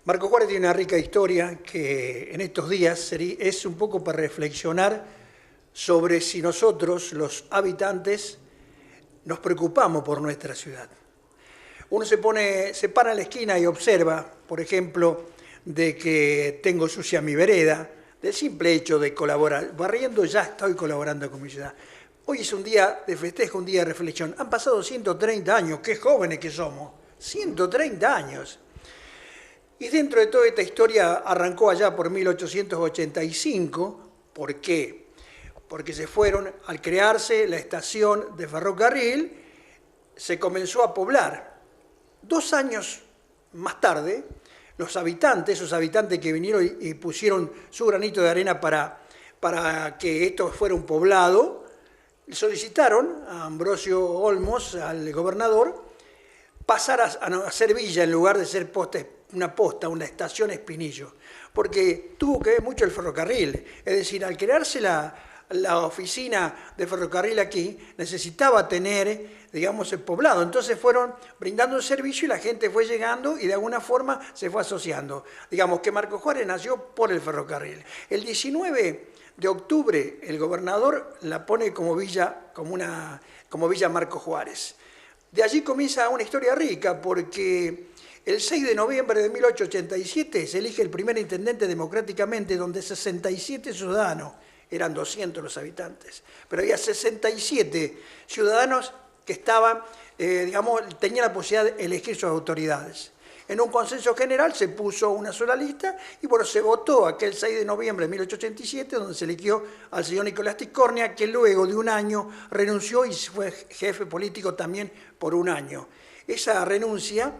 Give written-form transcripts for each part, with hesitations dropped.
Marco Juárez tiene una rica historia que en estos días es un poco para reflexionar sobre si nosotros, los habitantes, nos preocupamos por nuestra ciudad. Uno se para en la esquina y observa, por ejemplo, de que tengo sucia mi vereda, del simple hecho de colaborar. Barriendo ya estoy colaborando con mi ciudad. Hoy es un día de festejo, un día de reflexión. Han pasado 130 años, qué jóvenes que somos, 130 años. Y dentro de toda esta historia arrancó allá por 1885. ¿Por qué? Porque se fueron, al crearse la estación de ferrocarril, se comenzó a poblar. 2 años más tarde, los habitantes, esos habitantes que vinieron y pusieron su granito de arena para que esto fuera un poblado, solicitaron a Ambrosio Olmos, al gobernador, pasar a hacer villa en lugar de ser una estación Espinillo, porque tuvo que ver mucho el ferrocarril. Es decir, al crearse la oficina de ferrocarril aquí, necesitaba tener, digamos, el poblado. Entonces fueron brindando un servicio y la gente fue llegando y de alguna forma se fue asociando. Digamos que Marco Juárez nació por el ferrocarril. El 19 de octubre el gobernador la pone como Villa Marco Juárez. De allí comienza una historia rica porque el 6 de noviembre de 1887 se elige el primer intendente democráticamente, donde 67 ciudadanos, eran 200 los habitantes, pero había 67 ciudadanos que tenían la posibilidad de elegir sus autoridades. En un consenso general se puso una sola lista y bueno, se votó aquel 6 de noviembre de 1887, donde se eligió al señor Nicolás Tiscornia, que luego de un año renunció y fue jefe político también por un año. Esa renuncia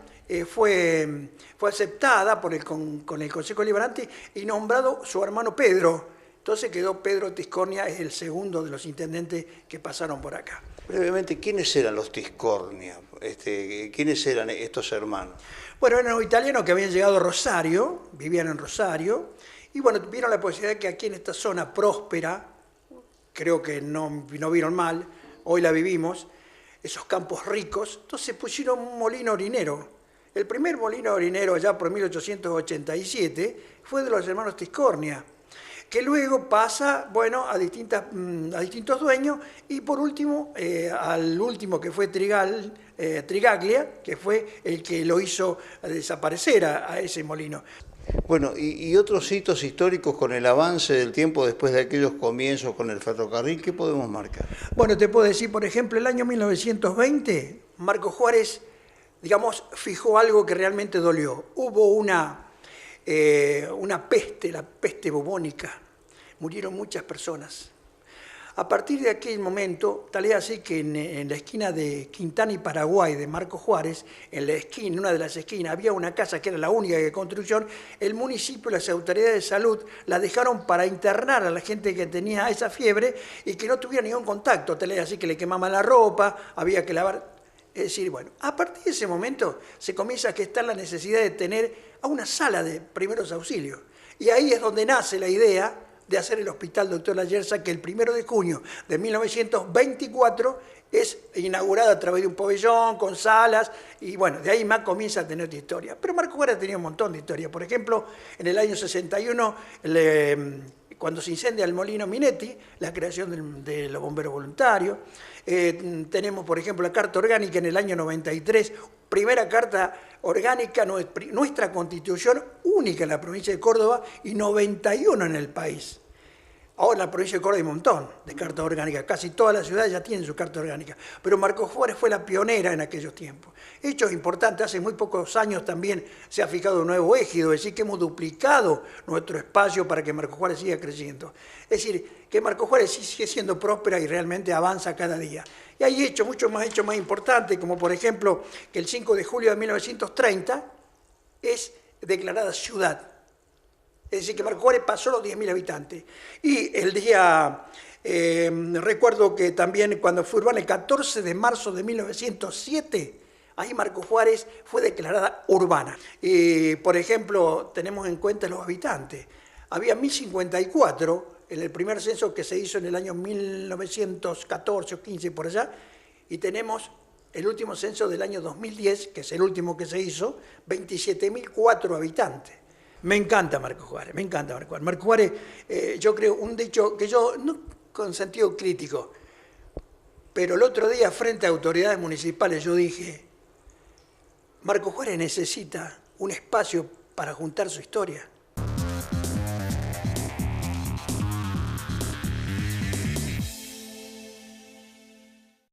fue aceptada con el Consejo Deliberante y nombrado su hermano Pedro. Entonces quedó Pedro Tiscornia, es el segundo de los intendentes que pasaron por acá. Brevemente, ¿quiénes eran los Tiscornia? ¿Quiénes eran estos hermanos? Bueno, eran los italianos que habían llegado a Rosario, vivían en Rosario, y bueno, vieron la posibilidad de que aquí en esta zona próspera, creo que no vieron mal, hoy la vivimos, esos campos ricos, entonces pusieron un molino orinero. El primer molino orinero allá por 1887 fue de los hermanos Tiscornia, que luego pasa, bueno, a distintos dueños, y por último, al último que fue Trigaglia, que fue el que lo hizo desaparecer a ese molino. Bueno, y otros hitos históricos con el avance del tiempo después de aquellos comienzos con el ferrocarril, ¿qué podemos marcar? Bueno, te puedo decir, por ejemplo, el año 1920, Marco Juárez, digamos, fijó algo que realmente dolió. Hubo una peste, la peste bubónica. Murieron muchas personas. A partir de aquel momento, tal es así que en la esquina de Quintana y Paraguay de Marco Juárez, en una de las esquinas, había una casa que era la única de construcción. El municipio y las autoridades de salud la dejaron para internar a la gente que tenía esa fiebre y que no tuviera ningún contacto. Tal es así que le quemaban la ropa, había que lavar. Es decir, bueno, a partir de ese momento se comienza a gestar la necesidad de tener a una sala de primeros auxilios. Y ahí es donde nace la idea de hacer el Hospital Dr. Layerza, que el 1 de junio de 1924 es inaugurada a través de un pabellón, con salas, y bueno, de ahí más comienza a tener otra historia. Pero Marco Juárez tenía un montón de historia. Por ejemplo, en el año 61, cuando se incendia el molino Minetti, la creación de los bomberos voluntarios. Tenemos, por ejemplo, la Carta Orgánica en el año 93, primera Carta Orgánica, nuestra Constitución única en la provincia de Córdoba y 91 en el país. Ahora en la provincia de Córdoba hay un montón de cartas orgánicas, casi todas las ciudades ya tienen su carta orgánica, pero Marco Juárez fue la pionera en aquellos tiempos. Hechos importantes, hace muy pocos años también se ha fijado un nuevo égido, es decir, que hemos duplicado nuestro espacio para que Marco Juárez siga creciendo. Es decir, que Marco Juárez sigue siendo próspera y realmente avanza cada día. Y hay hechos más importantes, como por ejemplo que el 5 de julio de 1930 es declarada ciudad. Es decir, que Marco Juárez pasó los 10.000 habitantes. Y el día, recuerdo que también cuando fue urbana, el 14 de marzo de 1907, ahí Marco Juárez fue declarada urbana. Y, por ejemplo, tenemos en cuenta los habitantes. Había 1.054 en el primer censo que se hizo en el año 1914 o 15 por allá, y tenemos el último censo del año 2010, que es el último que se hizo, 27.004 habitantes. Me encanta Marcos Juárez, me encanta Marcos Juárez. Marcos Juárez, yo creo, un dicho que yo, no con sentido crítico, pero el otro día frente a autoridades municipales yo dije, Marcos Juárez necesita un espacio para juntar su historia.